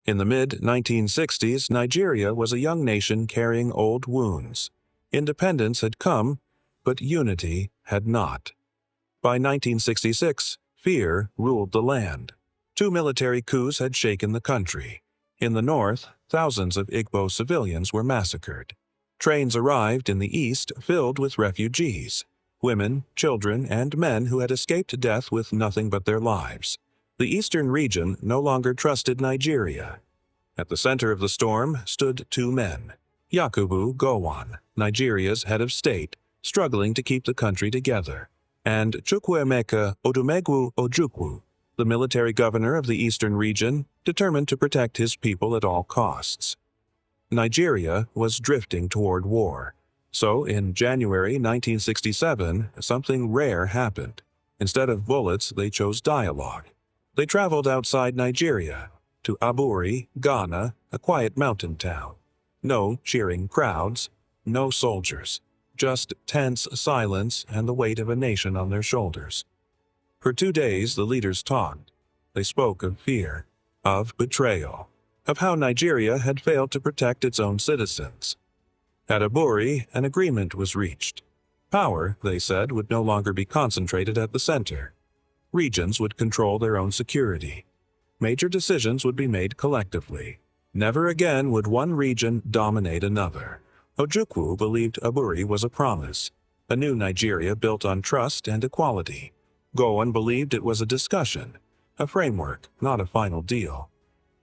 In the mid-1960s, Nigeria was a young nation carrying old wounds. Independence had come, but unity had not. By 1966, fear ruled the land. 2 military coups had shaken the country. In the north, thousands of Igbo civilians were massacred. Trains arrived in the east filled with refugees, women, children, and men who had escaped death with nothing but their lives. The eastern region no longer trusted Nigeria. At the center of the storm stood 2 men. Yakubu Gowon, Nigeria's head of state, struggling to keep the country together, and Chukwuemeka Odumegwu Ojukwu, the military governor of the eastern region, determined to protect his people at all costs. Nigeria was drifting toward war. So in January 1967, something rare happened. Instead of bullets, they chose dialogue. They traveled outside Nigeria, to Aburi, Ghana, a quiet mountain town. No cheering crowds, no soldiers, just tense silence and the weight of a nation on their shoulders. For 2 days, the leaders talked. They spoke of fear, of betrayal, of how Nigeria had failed to protect its own citizens. At Aburi, an agreement was reached. Power, they said, would no longer be concentrated at the center. Regions would control their own security. Major decisions would be made collectively. Never again would one region dominate another. Ojukwu believed Aburi was a promise, a new Nigeria built on trust and equality. Gowon believed it was a discussion, a framework, not a final deal.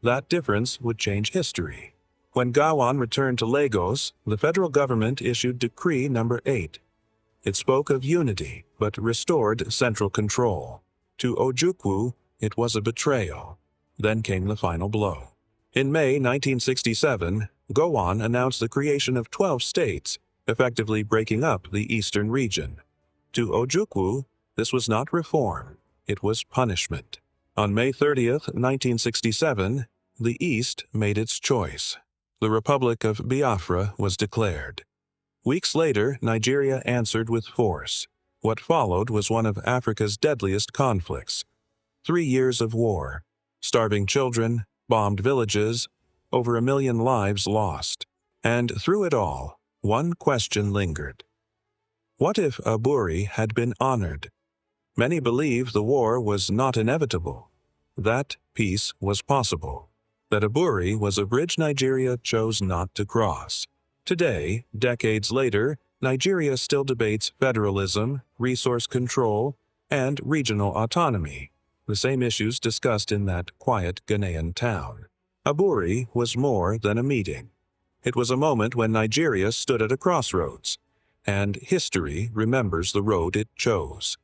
That difference would change history. When Gowon returned to Lagos, the federal government issued Decree No. 8. It spoke of unity, but restored central control. To Ojukwu, it was a betrayal. Then came the final blow. In May 1967, Gowon announced the creation of 12 states, effectively breaking up the eastern region. To Ojukwu, this was not reform, it was punishment. On May 30, 1967, the East made its choice. The Republic of Biafra was declared. Weeks later, Nigeria answered with force. What followed was one of Africa's deadliest conflicts. 3 years of war, starving children, bombed villages, over 1 million lives lost. And through it all, one question lingered. What if Aburi had been honored? Many believe the war was not inevitable, that peace was possible, that Aburi was a bridge Nigeria chose not to cross. Today, decades later, Nigeria still debates federalism, resource control, and regional autonomy, the same issues discussed in that quiet Ghanaian town. Aburi was more than a meeting. It was a moment when Nigeria stood at a crossroads, and history remembers the road it chose.